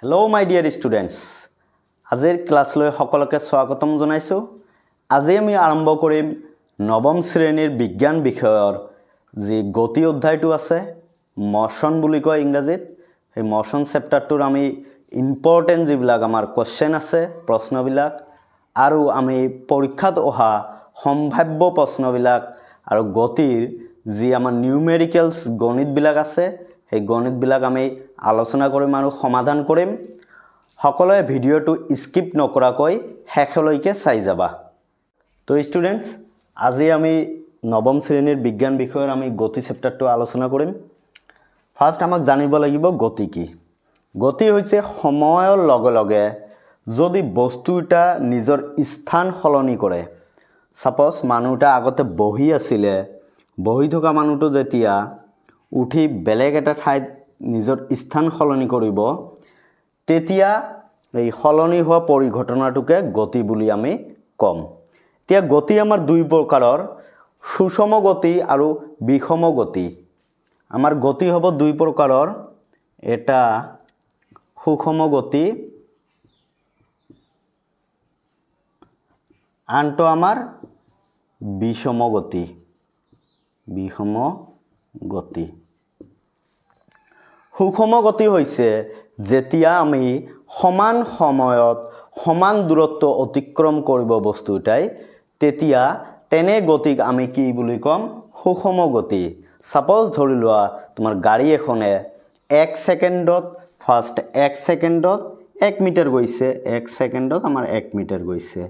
Hello my dear students. আজিৰ ক্লাছলৈ সকলোকে স্বাগতম জনাইছো। আজি আমি আৰম্ভ কৰিম নৱম শ্ৰেণীৰ বিজ্ঞান বিষয়ৰ যি গতি অধ্যায়টো আছে মোশন বুলি কয় ইংৰাজীত। এই মোশন চেপ্টাৰটোৰ আমি ইম্পৰ্টেন্ট যিবিলাক আমাৰ কোৱেশ্চন আছে প্ৰশ্নবিলাক আৰু আমি পৰীক্ষাত অহা সম্ভাৱ্য প্ৰশ্নবিলাক আৰু গতিৰ যি আমাৰ নিউমেৰিকেলছ গণিতবিলাক আছে এই গণিতবিলাক আমি আলোচনা কৰিম আৰু সমাধান কৰিম। সকলোৱে ভিডিওটো স্কিপ নকৰাকৈ শেষলৈকে চাই যাবা। তো স্টুডেন্টস আজি আমি নৱম শ্ৰেণীৰ বিজ্ঞান বিষয়ৰ আমি গতি চেপ্টাৰটো আলোচনা কৰিম। ফাৰ্স্ট আমাক জানিব লাগিব গতি কি। গতি হৈছে সময়ৰ লগে লগে যদি বস্তু এটা নিজৰ স্থান সলনি কৰে। সাপোজ মানুহটা আগতে বহি আছিল, বহি থকা মানুহটো যেতিয়া উঠি বেলেগ এটা ঠাইত নিজৰ স্থান সলনি কৰিব তেতিয়া এই সলনি হোৱা পৰিঘটনাটোকে গতি বুলি আমি কম। এতিয়া গতি আমাৰ দুই প্ৰকাৰৰ, সুষম গতি আৰু বিষম গতি। আমাৰ গতি হ'ব দুই প্ৰকাৰৰ, এটা সুষম গতি আনটো আমাৰ বিষম গতি। বিষম গতি সুষম গতি হৈছে যেতিয়া আমি সমান সময়ত সমান দূৰত্ব অতিক্ৰম কৰিব বস্তুটাই তেতিয়া তেনে গতিক আমি কি বুলি কম? সুষম গতি। সাপোজ ধৰি লোৱা তোমাৰ গাড়ী এখনে 1 সেকেন্ডত ফাৰ্স্ট 1 সেকেন্ডত 1 মিটাৰ গৈছে, 1 সেকেন্ডত আমাৰ 1 মিটাৰ গৈছে।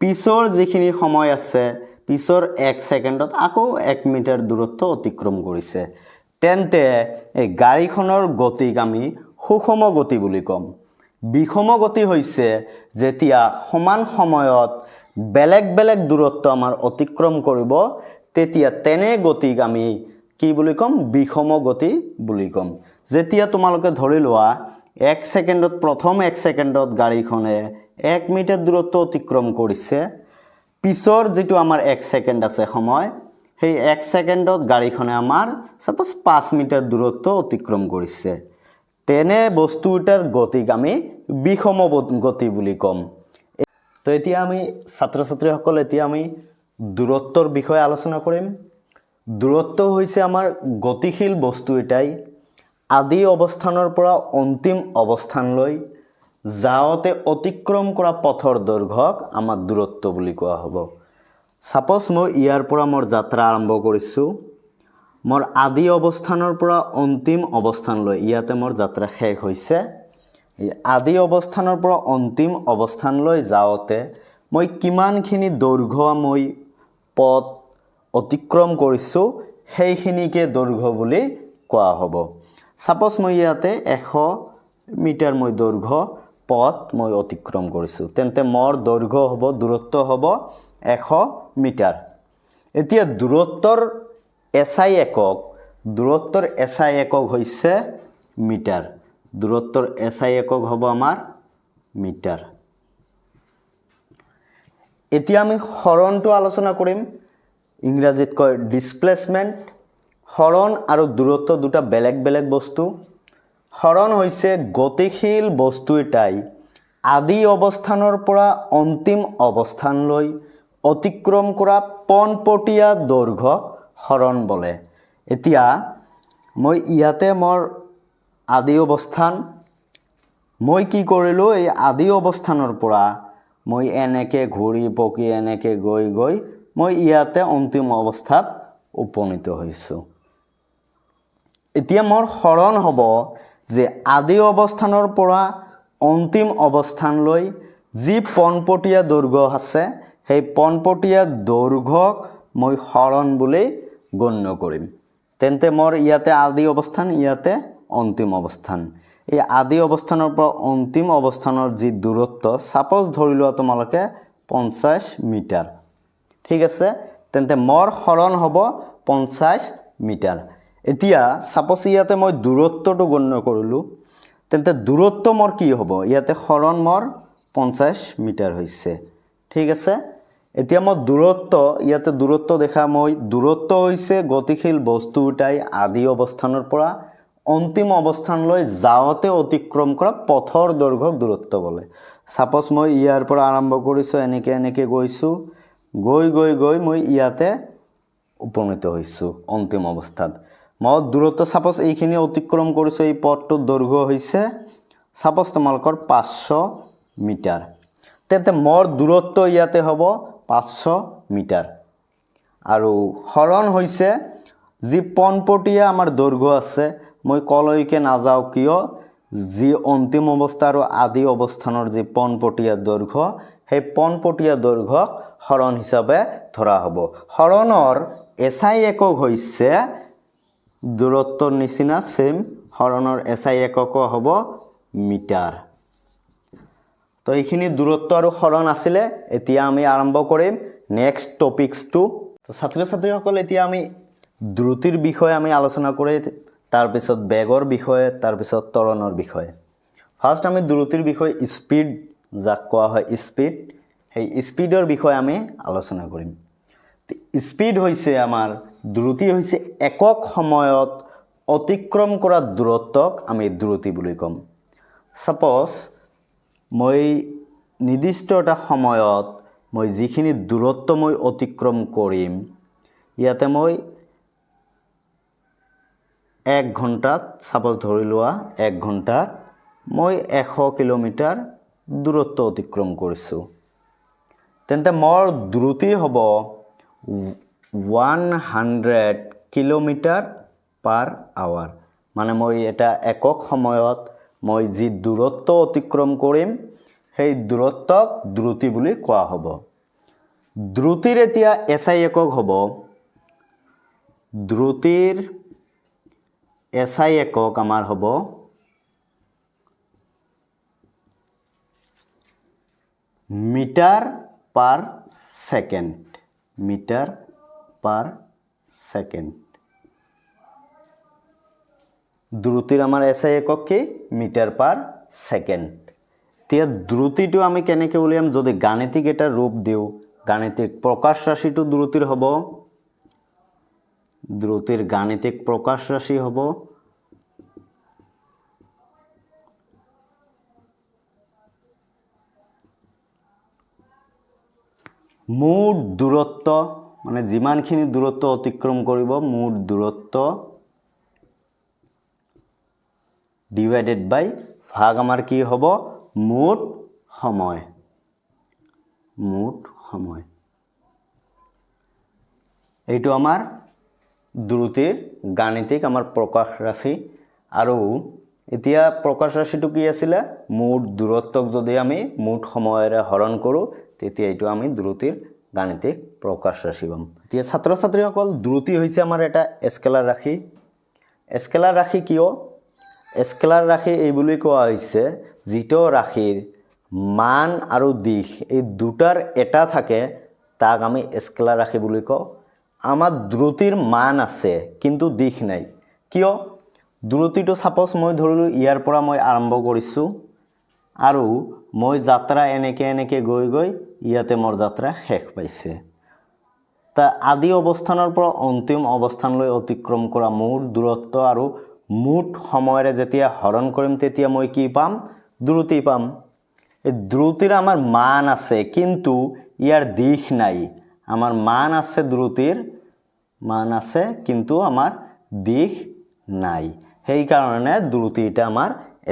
পিছৰ যিখিনি সময় আছে পিছৰ 1 সেকেন্ডত আকৌ 1 মিটাৰ দূৰত্ব অতিক্ৰম কৰিছে। তেন্তে এই গাড়ীখনৰ গতিক আমি সুষম গতি বুলি কম। বিষম গতি হৈছে যেতিয়া সমান সময়ত বেলেগ বেলেগ দূৰত্ব আমাৰ অতিক্ৰম কৰিব তেতিয়া তেনে গতিক আমি কি বুলি কম? বিষম গতি বুলি কম। যেতিয়া তোমালোকে ধৰি লোৱা 1 সেকেন্ডত প্ৰথম 1 সেকেন্ডত গাড়ীখনে 1 মিটাৰ দূৰত্ব অতিক্ৰম কৰিছে, পিছৰ যেটো আমাৰ 1 সেকেন্ড আছে সময় সেই 1 সেকেন্ডত গাড়ীখনে আমাৰ সাপোজ 5 মিটাৰ দূৰত্ব অতিক্ৰম কৰিছে। তেনে বস্তুটাৰ গতিক আমি বিষম গতি বুলি কম। তো এতিয়া আমি ছাত্ৰ ছাত্ৰীসকল এতিয়া আমি দূৰত্বৰ বিষয়ে আলোচনা কৰিম। দূৰত্ব হৈছে আমাৰ গতিশীল বস্তু এটাই আদি অৱস্থানৰ পৰা অন্তিম অৱস্থানলৈ যাওঁতে অতিক্ৰম কৰা পথৰ দৈৰ্ঘ্যক আমাৰ দূৰত্ব বুলি কোৱা হ'ব। সাপোজ মই ইয়াৰ পৰা মোৰ যাত্ৰা আৰম্ভ কৰিছো, মোৰ আদি অৱস্থানৰ পৰা অন্তিম অৱস্থানলৈ ইয়াতে মোৰ যাত্ৰা শেষ হৈছে। এই আদি অৱস্থানৰ পৰা অন্তিম অৱস্থানলৈ যাওঁতে মই কিমানখিনি দৈৰ্ঘ্য মই পথ অতিক্ৰম কৰিছো সেইখিনিকে দৈৰ্ঘ্য বুলি কোৱা হ'ব। সাপোজ মই ইয়াতে 100 মিটাৰ মই দৈৰ্ঘ্য পথ মই অতিক্ৰম কৰিছো, তেন্তে মোৰ দৈৰ্ঘ্য হ'ব দূৰত্ব হ'ব 100 মিটাৰ। এতিয়া দূৰত্বৰ এছআই একক, দূৰত্বৰ এছআই একক হৈছে মিটাৰ। দূৰত্বৰ এছআই একক হ'ব আমাৰ মিটাৰ। এতিয়া আমি হৰণটো আলোচনা কৰিম। ইংৰাজীত কয় ডিসপ্লেসমেন্ট। হৰণ আৰু দূৰত্ব দুটা বেলেগ বেলেগ বস্তু। হৰণ হৈছে গতিশীল বস্তু এটাই আদি অৱস্থানৰ পৰা অন্তিম অৱস্থানলৈ অতিক্ৰম কৰা পোনপটীয়া দৈৰ্ঘ্যক হৰণ বোলে। এতিয়া মই ইয়াতে মোৰ আদি অৱস্থান মই কি কৰিলো, এই আদি অৱস্থানৰ পৰা মই এনেকে ঘূৰি পকি এনেকে গৈ গৈ মই ইয়াতে অন্তিম অৱস্থাত উপনীত হৈছো। এতিয়া মোৰ হৰণ হ'ব যে আদি অৱস্থানৰ পৰা অন্তিম অৱস্থানলৈ যি পোনপটীয়া দৈৰ্ঘ্য আছে সেই পোনপটীয়া দৈৰ্ঘ্যক মই হৰণ বুলি গণ্য কৰিম। তেন্তে মোৰ ইয়াতে আদি অৱস্থান, ইয়াতে অন্তিম অৱস্থান। এই আদি অৱস্থানৰ পৰা অন্তিম অৱস্থানৰ যি দূৰত্ব সাপোজ ধৰি লোৱা তোমালোকে 50 মিটাৰ, ঠিক আছে, তেন্তে মোৰ হৰণ হ'ব 50 মিটাৰ। এতিয়া সাপোজ ইয়াতে মই দূৰত্বটো গণ্য কৰিলো, তেন্তে দূৰত্ব মোৰ কি হ'ব? ইয়াতে হৰণ মোৰ 50 মিটাৰ হৈছে, ঠিক আছে। এতিয়া মই দূৰত্ব ইয়াতে দূৰত্ব দেখা মই দূৰত্ব হৈছে গতিশীল বস্তু এটাই আদি অৱস্থানৰ পৰা অন্তিম অৱস্থানলৈ যাওঁতে অতিক্ৰম কৰা পথৰ দৈৰ্ঘ্যক দূৰত্ব বোলে সাপোজ মই ইয়াৰ পৰা আৰম্ভ কৰিছো এনেকে এনেকে গৈছো গৈ গৈ গৈ মই ইয়াতে উপনীত হৈছো অন্তিম অৱস্থাত মই দূৰত্ব সাপোজ এইখিনি অতিক্ৰম কৰিছো এই পথটোৰ দৈৰ্ঘ্য হৈছে সাপোজ তোমালোকৰ 500 মিটাৰ তেতে মোৰ দূৰত্ব ইয়াতে হ'ব 500 মিটাৰ আৰু হৰণ হৈছে যি পোনপটীয়া আমাৰ দৈৰ্ঘ্য আছে মই কলৈকে নাযাও কিয় যি অন্তিম অৱস্থা আৰু আদি অৱস্থানৰ যি পোনপটীয়া দৈৰ্ঘ্য সেই পোনপটীয়া দৈৰ্ঘ্যক হৰণ হিচাপে ধৰা হ'ব হৰণৰ এসআই একক হৈছে দূৰত্বৰ নিচিনা সেম হৰণৰ এসআই একক হ'ব মিটাৰ তো এইখিনি দূৰত্ব আৰু হৰণ আছিল এতিয়া আমি আৰম্ভ কৰিম নেক্সট টপিকসটো তো ছাত্ৰ ছাত্ৰীসকল এতিয়া আমি দ্ৰুতিৰ বিষয়ে আমি আলোচনা কৰি তাৰ পিছত বেগৰ বিষয়ে তাৰ পিছত ত্বৰণৰ বিষয়ে ফাৰ্স্ট আমি দ্ৰুতিৰ বিষয়ে স্পিড যাক কোৱা হয় স্পিড সেই স্পিডৰ বিষয়ে আমি আলোচনা কৰিম স্পিড হৈছে আমাৰ দ্ৰুতি হৈছে একক সময়ত অতিক্ৰম কৰা দূৰত্বক আমি দ্ৰুতি বুলি কম সাপোজ মই নিৰ্দিষ্ট এটা সময়ত মই যিখিনি দূৰত্ব মই অতিক্ৰম কৰিম ইয়াতে মই 1 ঘণ্টাত সাপোজ ধৰি লোৱা 1 ঘণ্টাত মই 100 কিলোমিটাৰ দূৰত্ব অতিক্ৰম কৰিছো তেন্তে মোৰ দ্ৰুতি হ'ব 100 কিলোমিটাৰ পাৰ আৱাৰ মানে মই এটা একক সময়ত মই যি দূৰত্ব অতিক্ৰম কৰিম সেই দূৰত্বক দ্ৰুতি বুলি কোৱা হ'ব দ্ৰুতিৰ এতিয়া এসআই একক হ'ব দ্ৰুতিৰ এসআই একক আমাৰ হ'ব metre per second metre per second দ্ৰুতিৰ আমাৰ এসআই একক কি মিটাৰ পাৰ সেকেন্ড তিয়া দ্ৰুতিটো আমি কেনেকৈ উলিয়াম যদি গাণিতিক এটা ৰূপ দিও গাণিতিক প্ৰকাশ ৰাশিটো দ্ৰুতিৰ হ'ব দ্ৰুতিৰ গাণিতিক প্ৰকাশ ৰাশি হ'ব মুঠ দূৰত্ব মানে যিমানখিনি দূৰত্ব অতিক্ৰম কৰিব মুঠ দূৰত্ব ডিভাইডেড বাই ভাগ আমাৰ কি হ'ব মুঠ সময় এইটো আমাৰ দ্ৰুতিৰ গাণিতিক আমাৰ প্ৰকাশ ৰাশি আৰু এতিয়া প্ৰকাশ ৰাশিটো কি আছিল মুঠ দূৰত্বক যদি আমি মুঠ সময়েৰে হৰণ কৰো তেতিয়া এইটো আমি দ্ৰুতিৰ গাণিতিক প্ৰকাশ ৰাশি পাম এতিয়া ছাত্ৰ ছাত্ৰীসকল দ্ৰুতি হৈছে আমাৰ এটা স্কেলাৰ ৰাশি কিয় স্কেলাৰ ৰাশি এই বুলি কোৱা হৈছে যিটো ৰাশিৰ মান আৰু দিশ এই দুটাৰ এটা থাকে তাক আমি স্কেলাৰ ৰাশি বুলি কওঁ আমাৰ দ্ৰুতিৰ মান আছে কিন্তু দিশ নাই কিয় দ্ৰুতিটো সাপোজ মই ধৰিলো ইয়াৰ পৰা মই আৰম্ভ কৰিছো আৰু মই যাত্ৰা এনেকে এনেকে গৈ গৈ ইয়াতে মোৰ যাত্ৰা শেষ পাইছে তা আদি অৱস্থানৰ পৰা অন্তিম অৱস্থানলৈ অতিক্ৰম কৰা মুঠ দূৰত্ব আৰু মুঠ সময়ৰে যেতিয়া হৰণ কৰিম তেতিয়া মই কি পাম দ্ৰুতি পাম এই দ্ৰুতিৰ আমাৰ মান আছে কিন্তু ইয়াৰ দিশ নাই আমাৰ মান আছে দ্ৰুতিৰ মান আছে কিন্তু আমাৰ দিশ নাই সেই কাৰণে দ্ৰুতি এটা আমাৰ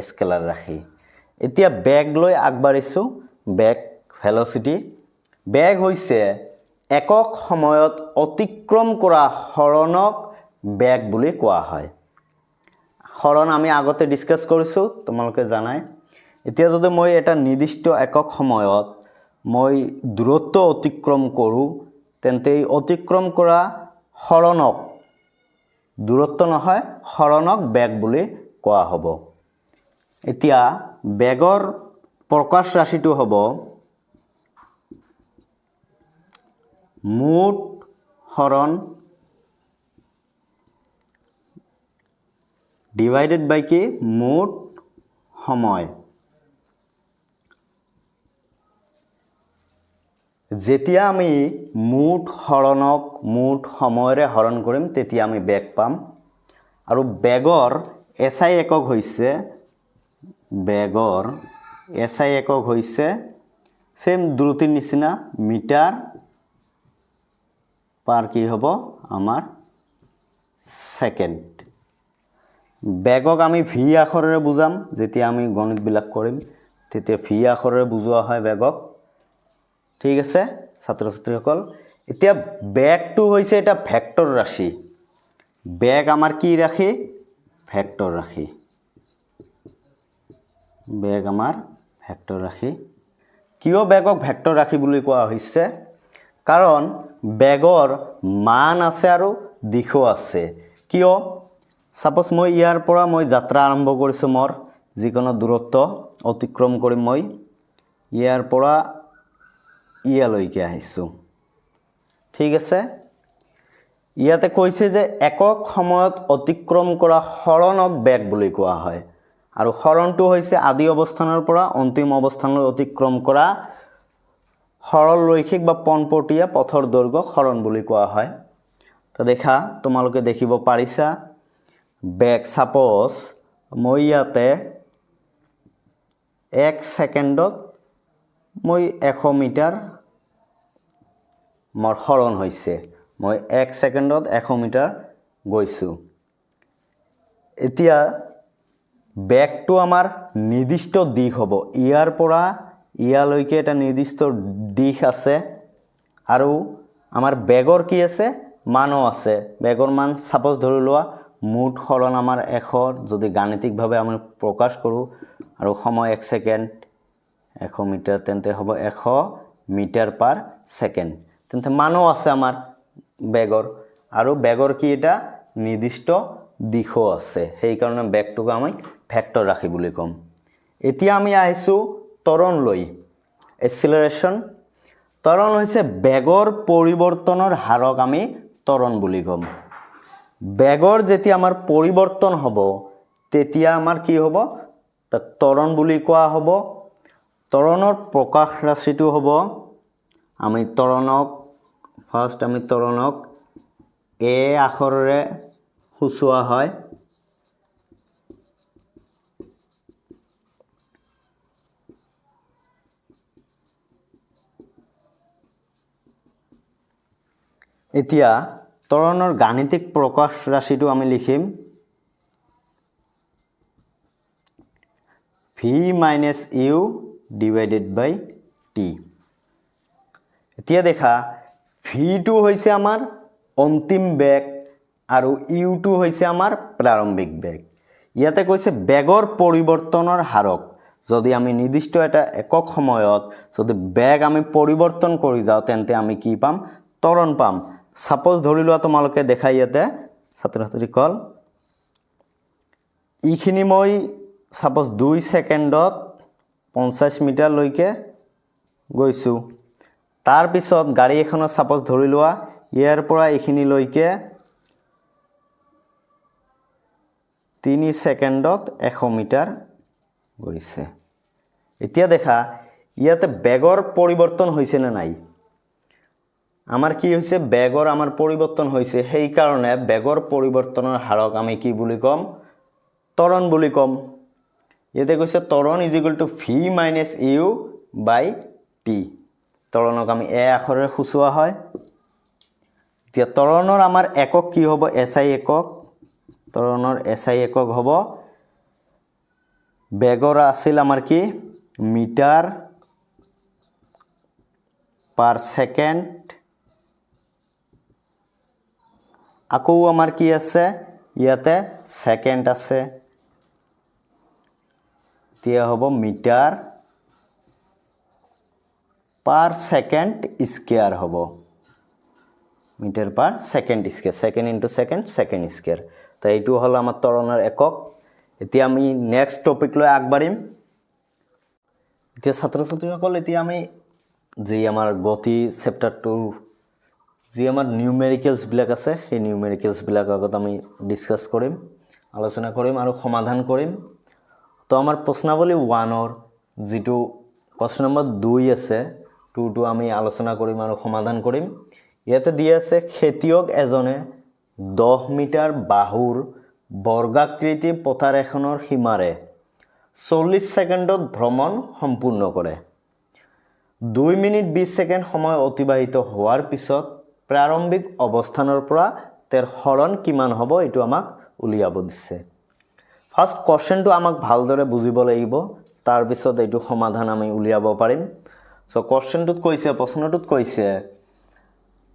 স্কেলাৰ ৰাশি এতিয়া বেগ লৈ আগবাঢ়িছো বেগ ভেলোসিটি বেগ হৈছে একক সময়ত অতিক্ৰম কৰা হৰণক বেগ বুলি কোৱা হয় হৰণ আমি আগতে ডিসকাস কৰিছো তোমালোকে জানাই এতিয়া যদি মই এটা নিৰ্দিষ্ট একক সময়ত মই দূৰত্ব অতিক্ৰম কৰো তেন্তে এই অতিক্ৰম কৰা হৰণক দূৰত্ব নহয় হৰণক বেগ বুলি কোৱা হ'ব এতিয়া বেগৰ প্ৰকাশ ৰাশিটো হ'ব মুঠ হৰণ ডিভাইডেড বাই কি মুঠ সময় যেতিয়া আমি মুঠ হৰণক মুঠ সময়ৰে হৰণ কৰিম তেতিয়া আমি বেগ পাম আৰু বেগৰ এছআই একক হৈছে বেগৰ এছআই একক হৈছে সেম দ্ৰুতিৰ নিচিনা মিটাৰ পাৰ কি হ'ব আমাৰ সেকেন্ড বেগক আমি ভি আখৰেৰে বুজাম যেতিয়া আমি গণিতবিলাক কৰিম তেতিয়া ভি আখৰেৰে বুজোৱা হয় বেগক ঠিক আছে ছাত্ৰ ছাত্ৰীসকল এতিয়া বেগটো হৈছে এটা ভেক্টৰ ৰাশি বেগ আমাৰ কি ৰাশি ভেক্টৰ ৰাশি বেগ আমাৰ ভেক্টৰ ৰাশি কিয় বেগক ভেক্টৰ ৰাশি বুলি কোৱা হৈছে কাৰণ বেগৰ মান আছে আৰু দিশো আছে কিয় সাপোজ মই ইয়াৰ পৰা মই যাত্ৰা আৰম্ভ কৰিছো মোৰ যিকোনো দূৰত্ব অতিক্ৰম কৰিম মই ইয়াৰ পৰা ইয়ালৈকে আহিছো ঠিক আছে ইয়াতে কৈছে যে একক সময়ত অতিক্ৰম কৰা হৰণক বেগ বুলি কোৱা হয় আৰু হৰণটো হৈছে আদি অৱস্থানৰ পৰা অন্তিম অৱস্থানলৈ অতিক্ৰম কৰা সৰল ৰৈখিক বা পনপটীয়া পথৰ দৈৰ্ঘ্য হৰণ বুলি কোৱা হয় তো দেখা তোমালোকে দেখিব পাৰিছা বেগ সাপোজ মই ইয়াতে 1 সেকেন্ডত মই 100 মিটাৰ মোৰ হৰণ হৈছে মই 1 সেকেন্ডত 100 মিটাৰ গৈছো এতিয়া বেগটো আমাৰ নিৰ্দিষ্ট দিশ হ'ব ইয়াৰ পৰা ইয়ালৈকে এটা নিৰ্দিষ্ট দিশ আছে আৰু আমাৰ বেগৰ কি আছে মানো আছে বেগৰ মান সাপোজ ধৰি লোৱা মুঠ হৰণ আমাৰ 100 যদি গাণিতিকভাৱে আমি প্ৰকাশ কৰো আৰু সময় 1 সেকেন্ড 100 মিটাৰ তেন্তে হ'ব 100 মিটাৰ পাৰ সেকেন্ড তেন্তে মানো আছে আমাৰ বেগৰ আৰু বেগৰ কি এটা নিৰ্দিষ্ট দিশো আছে সেই কাৰণে বেগটোক আমি ভেক্টৰ ৰাশি বুলি কম এতিয়া আমি আহিছো ত্বৰণ লৈ এক্সিলাৰেশন ত্বৰণ হৈছে বেগৰ পৰিৱৰ্তনৰ হাৰক আমি ত্বৰণ বুলি কম বেগৰ যেতিয়া আমাৰ পৰিৱৰ্তন হ'ব তেতিয়া আমাৰ কি হ'ব তাক ত্বৰণ বুলি কোৱা হ'ব ত্বৰণৰ প্ৰকাশ ৰাশিটো হ'ব আমি ত্বৰণক ফাৰ্স্ট আমি ত্বৰণক এ আখৰেৰে সূচোৱা হয় এতিয়া ত্বৰণৰ গাণিতিক প্ৰকাশ ৰাশিটো আমি লিখিম v - u / t এতিয়া দেখা v টো হৈছে আমাৰ অন্তিম বেগ আৰু u টো হৈছে আমাৰ প্ৰাৰম্ভিক বেগ ইয়াতে কৈছে বেগৰ পৰিৱৰ্তনৰ হাৰক যদি আমি নিৰ্দিষ্ট এটা একক সময়ত যদি বেগ আমি পৰিৱৰ্তন কৰি যাও তেন্তে আমি কি পাম ত্বৰণ পাম সাপোজ ধৰি লোৱা তোমালোকে দেখা ইয়াতে ছাত্ৰ ছাত্ৰীসকল ইখিনি মই সাপোজ 2 সেকেন্ডত 50 মিটাৰ লৈকে গৈছো তাৰ পিছত গাড়ী এখনৰ সাপোজ ধৰি লোৱা ইয়াৰ পৰা ইখিনি লৈকে 3 সেকেন্ডত 100 মিটাৰ গৈছে এতিয়া দেখা ইয়াতে বেগৰ পৰিৱৰ্তন হৈছে না নাই আমাৰ কি হৈছে বেগৰ আমাৰ পৰিৱৰ্তন হৈছে সেই কাৰণে বেগৰ পৰিৱৰ্তনৰ হাৰক আমি কি বুলি কম ত্বৰণ বুলি কম ইয়াতে কৈছে ত্বৰণ = v - u / t ত্বৰণক আমি এ আখৰেৰে সূচোৱা হয় এতিয়া ত্বৰণৰ আমাৰ একক কি হ'ব এছআই একক ত্বৰণৰ এছআই একক হ'ব বেগৰ আছিল আমাৰ কি মিটাৰ পাৰ সেকেন্ড আকৌ আমাৰ কি আছে ইয়াতে সেকেন্ড আছে এতিয়া হ'ব মিটাৰ পাৰ সেকেন্ড স্কয়াৰ হব metre per second square second into second second square তো এইটো হল আমাৰ ত্বৰণৰ একক এতিয়া আমি নেক্সট টপিক লৈ আগবাঢ়িম এতিয়া ছাত্ৰ ছাত্ৰীসকল এতিয়া আমি যে আমাৰ গতি চেপ্টাৰ 2 যে আমাৰ নিউমেৰিকেলস বিলাক আছে সেই নিউমেৰিকেলস বিলাক আগত আমি ডিসকাস কৰিম আলোচনা কৰিম আৰু সমাধান কৰিম তো আমাৰ প্ৰশ্নাৱলী 1 ৰ যেটো কোৱেশ্চন নম্বৰ 2 আছে 2 টো আমি আলোচনা কৰিম আৰু সমাধান কৰিম ইয়াতে দিয়া আছে খেতিয়ক এজনে 10 মিটাৰ বাহুৰ বৰ্গাকৃতি পথাৰ এখনৰ সীমাৰে 40 ছেকেণ্ডত ভ্ৰমণ সম্পূৰ্ণ কৰে। 2 মিনিট 20 ছেকেণ্ড সময় অতিবাহিত হোৱাৰ পিছত প্ৰাৰম্ভিক অৱস্থানৰ পৰা তেওঁৰ হৰণ কিমান হ'ব এইটো আমাক উলিয়াব দিছে। ফাৰ্ষ্ট কোৱেশ্চনটো আমাক ভালদৰে বুজিব লাগিব, তাৰ পিছত এইটো সমাধান আমি উলিয়াব পাৰিম। সো কোৱেশ্চনটোত কৈছে, প্ৰশ্নটোত কৈছে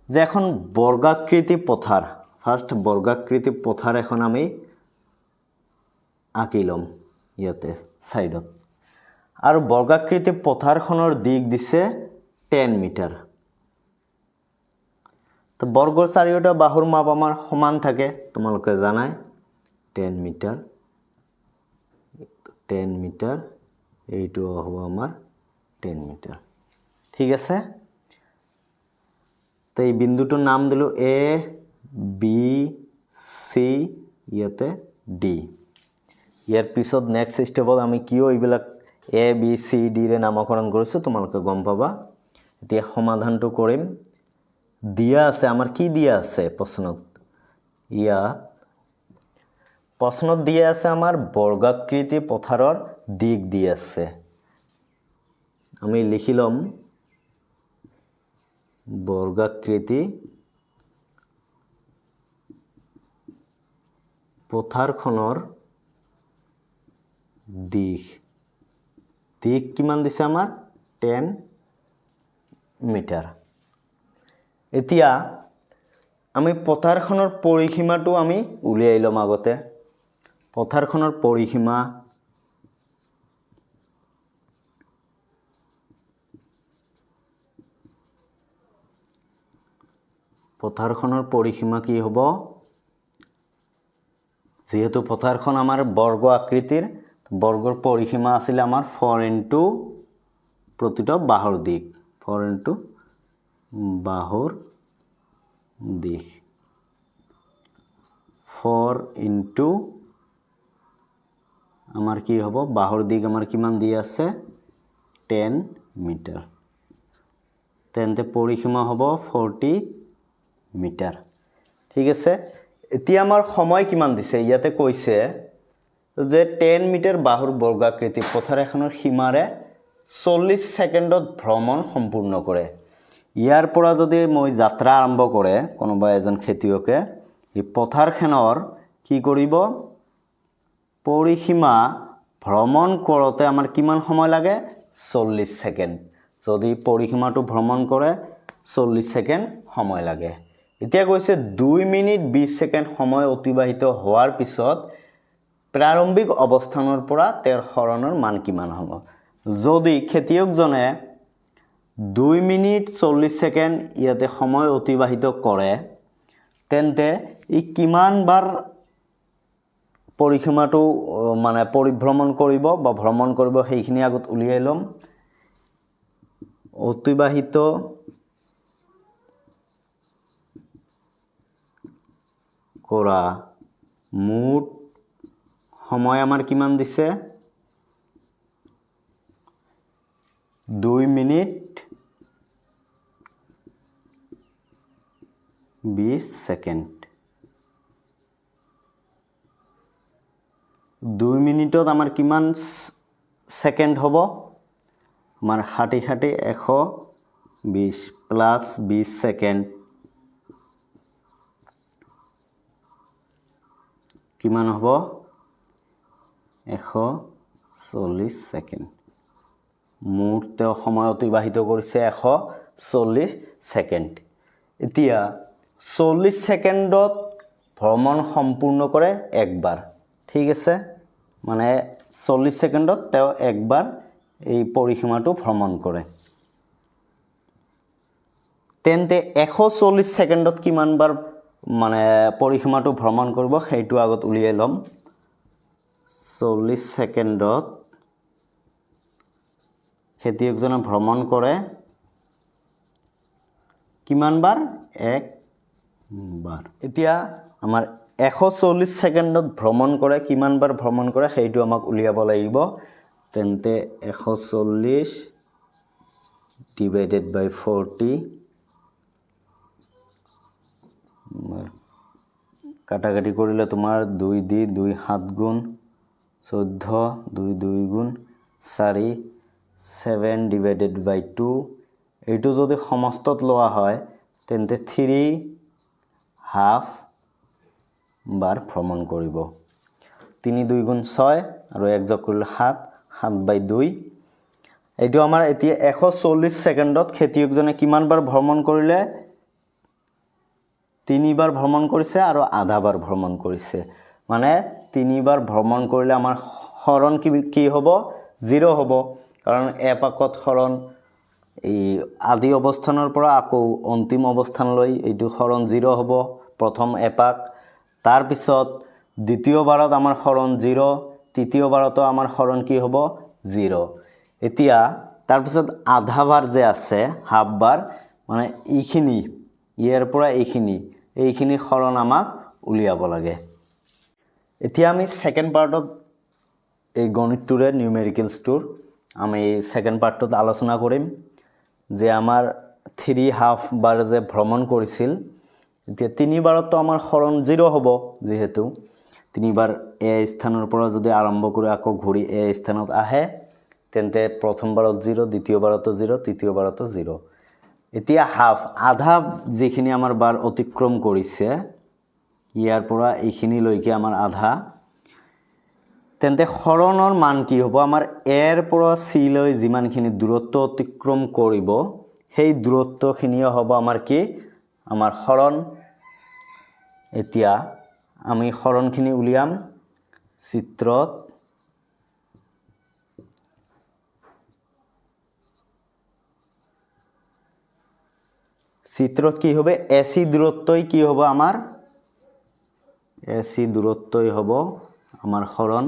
যে এখন বৰ্গাকৃতি পথাৰ, ফাৰ্ষ্ট বৰ্গাকৃতি পথাৰ এখন আমি আঁকি ল'ম ইয়াতে সাইডত, আৰু বৰ্গাকৃতি পথাৰখনৰ দিক দিছে 10 মিটাৰ। তো বৰ্গৰ চাৰিওটা বাহুৰ মাপ আমাৰ সমান থাকে, তোমালোকে জানাই 10 মিটাৰ, 10 মিটাৰ, এইটো হ'ব আমাৰ 10 মিটাৰ। ঠিক আছে, তো এই বিন্দুটোৰ নাম দিলোঁ এ বি সি, ইয়াতে ডি। ইয়াৰ পিছত নেক্সট ষ্টেপত আমি কিয় এইবিলাক এ বি সি ডিৰে নামকৰণ কৰিছোঁ তোমালোকে গম পাবা। এতিয়া সমাধানটো কৰিম। দিয়া আছে আমাৰ, কি দিয়া আছে প্ৰশ্নত, ইয়াত প্ৰশ্নত দিয়া আছে আমাৰ বৰ্গাকৃতি পথাৰৰ দিক দি আছে। আমি লিখি ল'ম বৰ্গাকৃতি পথাৰখনৰ দিক, দিক কিমান দিছে আমাৰ 10 মিটাৰ। এতিয়া আমি পথাৰখনৰ পৰিসীমাটো আমি উলিয়াই ল'ম আগতে। পথাৰখনৰ পৰিসীমা কি হ'ব, যেহেতু পথাৰখন আমাৰ বৰ্গ আকৃতিৰ, বৰ্গৰ পৰিসীমা আছিল আমাৰ 4 ইনটু প্ৰতিটো বাহুৰ দিক, 4 ইনটু বাহুৰ দিক, 4 ইনটু আমাৰ কি হ'ব, বাহুৰ দিক আমাৰ কিমান দি আছে 10 মিটাৰ, তেন্তে পৰিসীমা হ'ব 40 মিটাৰ। ঠিক আছে, এতিয়া আমাৰ সময় কিমান দিছে, ইয়াতে কৈছে যে 10 মিটাৰ বাহুৰ বৰ্গাকৃতি পথাৰ এখনৰ সীমাৰে 40 ছেকেণ্ডত ভ্ৰমণ সম্পূৰ্ণ কৰে। ইয়াৰ পৰা যদি মই যাত্ৰা আৰম্ভ কৰে কোনোবা এজন খেতিয়কে, এই পথাৰখনৰ কি কৰিব, পৰিসীমা ভ্ৰমণ কৰোঁতে আমাৰ কিমান সময় লাগে 40 ছেকেণ্ড। যদি পৰিসীমাটো ভ্ৰমণ কৰে 40 ছেকেণ্ড সময় লাগে। এতিয়া কৈছে 2 মিনিট 20 ছেকেণ্ড সময় অতিবাহিত হোৱাৰ পিছত প্ৰাৰম্ভিক অৱস্থানৰ পৰা তেওঁৰ হৰণৰ মান কিমান হ'ব। যদি খেতিয়কজনে 2 মিনিট 40 ছেকেণ্ড ইয়াতে সময় অতিবাহিত কৰে, তেন্তে ই কিমান বাৰ পৰিসীমাটো মানে পৰিভ্ৰমণ কৰিব বা ভ্ৰমণ কৰিব সেইখিনি আগত উলিয়াই ল'ম। অতিবাহিত কৰা মুঠ সময় আমাৰ কিমান দিছে 2 মিনিট 20 ছেকেণ্ড। 2 মিনিটত আমাৰ কিমান ছেকেণ্ড হ'ব, আমাৰ 60 120 প্লাছ 20 ছেকেণ্ড কিমান হ'ব 140 ছেকেণ্ড। মুঠ তেওঁ সময় অতিবাহিত কৰিছে 140 ছেকেণ্ড। এতিয়া 40 ছেকেণ্ডত ভ্ৰমণ সম্পূৰ্ণ কৰে একবাৰ। ঠিক আছে, মানে 40 ছেকেণ্ডত তেওঁ একবাৰ এই পৰিসীমাটো ভ্ৰমণ কৰে। তেন্তে 140 ছেকেণ্ডত কিমান বাৰ মানে পৰিসীমাটো ভ্ৰমণ কৰিব সেইটো আগত উলিয়াই ল'ম। 40 ছেকেণ্ডত খেতিয়কজনে ভ্ৰমণ কৰে কিমান বাৰ, একবাৰ। এতিয়া আমাৰ 140 ছেকেণ্ডত ভ্ৰমণ কৰে কিমান বাৰ ভ্ৰমণ কৰে সেইটো আমাক উলিয়াব লাগিব। তেন্তে 140 ডিভাইডেড বাই 40 কাটাকাটি কৰিলে তোমাৰ 2 দি 2 7 গুণ 14 2 2 গুণ 4 7 ডিভাইডেড বাই 2 এইটো যদি সমষ্টত লোৱা হয় তেন্তে 3 হাফ বাৰ ভ্ৰমণ কৰিব 3 2 গুণ 6 আৰু 1 যোগ কৰিলে 7 7 বাই 2 এইটো আমাৰ এতিয়া 140 সেকেন্ডত খেতিয়কজনে কিমান বাৰ ভ্ৰমণ কৰিলে 3 বাৰ ভ্ৰমণ কৰিছে আৰু আধা বাৰ ভ্ৰমণ কৰিছে মানে 3 বাৰ ভ্ৰমণ কৰিলে আমাৰ হৰণ কি হ'ব 0 হ'ব কাৰণ এপাকত হৰণ এই আদি অৱস্থানৰ পৰা আকৌ অন্তিম অৱস্থানলৈ এইটো হৰণ 0 হ'ব প্ৰথম এপাক তাৰ পিছত দ্বিতীয় বাৰত আমাৰ হৰণ 0 তৃতীয় বাৰতো আমাৰ হৰণ কি হ'ব 0 এতিয়া তাৰ পিছত আধা বাৰ যে আছে হাফ বাৰ মানে এইখিনি ইয়াৰ পৰা এইখিনি হৰণ আমাক উলিয়াব লাগে এতিয়া আমি সেকেন্ড পাৰ্টত এই গণিতটোৰে নিউমেৰিকেলছটোৰ আমি সেকেন্ড পাৰ্টত আলোচনা কৰিম যে আমাৰ 3 হাফ বাৰ যে ভ্ৰমণ কৰিছিল এতিয়া 3 বাৰতো আমাৰ হৰণ 0 হ'ব যেহেতু 3 বাৰ এ স্থানৰ পৰা যদি আৰম্ভ কৰি আকৌ ঘূৰি এ স্থানত আহে তেন্তে প্ৰথম বাৰত 0 দ্বিতীয় বাৰতো 0 তৃতীয় বাৰতো 0 এতিয়া হাফ আধা যিখিনি আমাৰ বাৰ অতিক্ৰম কৰিছে ইয়াৰ পৰা এইখিনি লৈকে আমাৰ আধা তেন্তে হৰণৰ মান কি হ'ব আমাৰ এৰ পৰা সি লৈ যিমানখিনি দূৰত্ব অতিক্ৰম কৰিব সেই দূৰত্বখিনিও হ'ব আমাৰ কি আমাৰ হৰণ এতিয়া আমি হৰণখিনি উলিয়াম চিত্ৰত কি হবে এসি দূৰত্বই কি হবে আমাৰ এসি দূৰত্বই হব আমাৰ হৰণ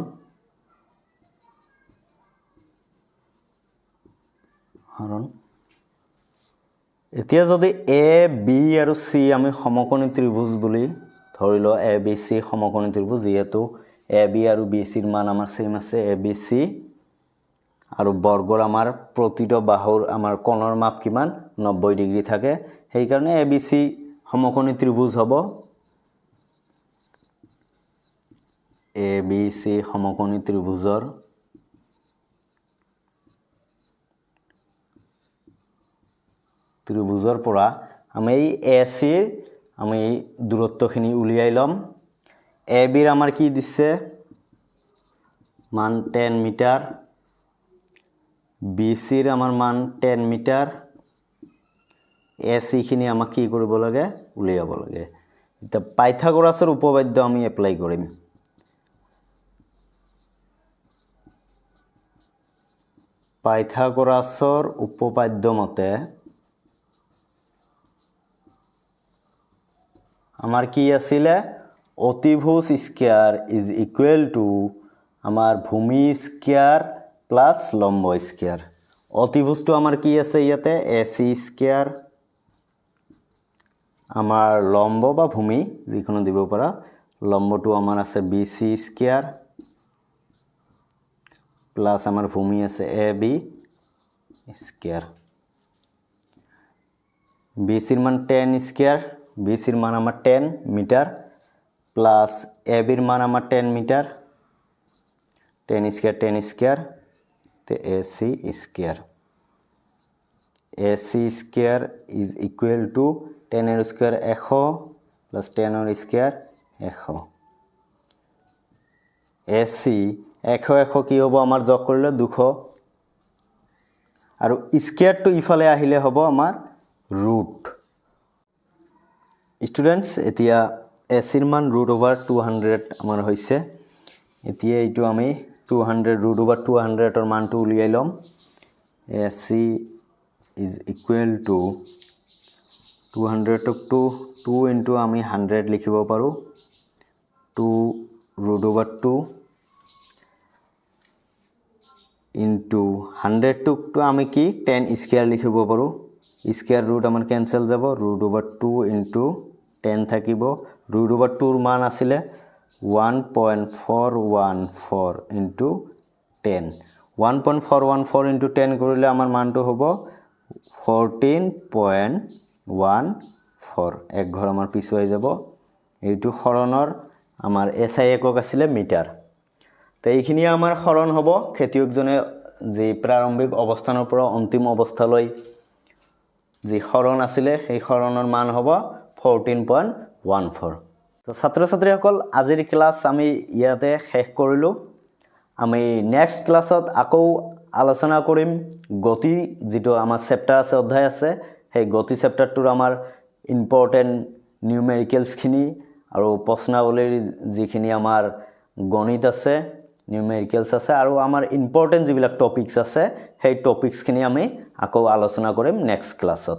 এতিয়া যদি এ বি আৰু সি আমি সমকোণী ত্ৰিভুজ বুলি ধৰি ল এ বি সি সমকোণী ত্ৰিভুজ যেহেতু এ বি আৰু বি সিৰ মান আমাৰ সেম আছে এ বি সি আৰু বৰ্গৰ আমাৰ প্ৰতিটো বাহুৰ আমাৰ কোণৰ মাপ কিমান 90 ডিগ্ৰী থাকে সেই কাৰণে এ বি সি সমকোণী ত্ৰিভুজ হ'ব এ বি সি সমকোণী ত্ৰিভুজৰ পৰা আমি এই এ সিৰ আমি দূৰত্বখিনি উলিয়াই লম এ বিৰ আমাৰ কি দিছে মান 10 মিটাৰ বি সিৰ আমাৰ মান 10 মিটাৰ এ সি খিনি আমাক কি কৰিব লাগে উলিয়াব লাগে এটা পাইথাগোৰাছৰ উপপাদ্য আমি এপ্লাই কৰিম পাইথাগোৰাছৰ উপপাদ্য মতে আমাৰ কি আছিল অতিভুজ স্কয়াৰ ইজ ইকুৱেল টু আমাৰ ভূমি স্কয়াৰ প্লাস লম্ব স্কয়াৰ অতিভুজটো আমাৰ কি আছে ইয়াতে এসি স্কয়াৰ আমাৰ লম্ব বা ভূমি যিকোনো দিব পাৰা লম্বটো আমাৰ আছে বিসি স্কয়াৰ প্লাস আমাৰ ভূমি আছে এ বি স্কয়াৰ বিসিৰ মান 10 স্কয়াৰ বিসির মান আমার 10 মিটার প্লাস এ বির মান আমার 10 মিটার 10 স্কয়ার তে AC square is equal to 10 এর স্কয়ার 100 প্লাস 10 এর স্কয়ার 100 এসি 100 কি হ'ব আমাৰ যোগ কৰিলে 200 আৰু স্কয়াৰটো ইফালে আহিলে হ'ব আমাৰ ৰুট স্টুডেন্টস এতিয়া এসিৰ মান √200 আমাৰ হৈছে এতিয়া এইটো আমি 200 √200 এৰ মানটো উলিয়াই লম AC is equal to 200 to 2 into আমি 100 লিখিব পাৰো 2 √2 ইনটু 100 টু আমি কি 10 স্কয়াৰ লিখিব পাৰো স্কয়াৰ ৰুট আমাৰ কেনসেল যাব √2 ইনটু 10 থাকিব √2 ৰ মান আছিল 1.414 ইনটু 10 1.414 ইনটু 10 কৰিলে আমাৰ মানটো হ'ব 14.14 এক ঘৰ আমাৰ পিছুৱাই যাব এইটো হৰণৰ আমাৰ SI একক আছিলে মিটাৰ তো এইখিনি আমাৰ হৰণ হ'ব খেতিয়কজনে যে প্ৰাৰম্ভিক অৱস্থানৰ পৰা অন্তিম অৱস্থালৈ যে হৰণ আছিলে সেই হৰণৰ মান হ'ব 14.14 তো ছাত্ৰ ছাত্ৰীসকল আজিৰ ক্লাছ আমি ইয়াতে শেষ কৰিলো আমি নেক্সট ক্লাছত আকৌ আলোচনা কৰিম গতি যেটো আমাৰ চেপ্টাৰ আছে অধ্যায় আছে সেই গতি চেপ্টাৰটোৰ আমাৰ ইম্পৰ্টেন্ট নিউমেৰিকেলছ খিনি আৰু প্ৰশ্নাৱলীৰ যিখিনি আমাৰ গণিত আছে নিউমেৰিকেলছ আছে আৰু আমাৰ ইম্পৰ্টেন্ট যিবিলাক টপিকস আছে সেই টপিকস খিনি আমি আকৌ আলোচনা কৰিম নেক্সট ক্লাছত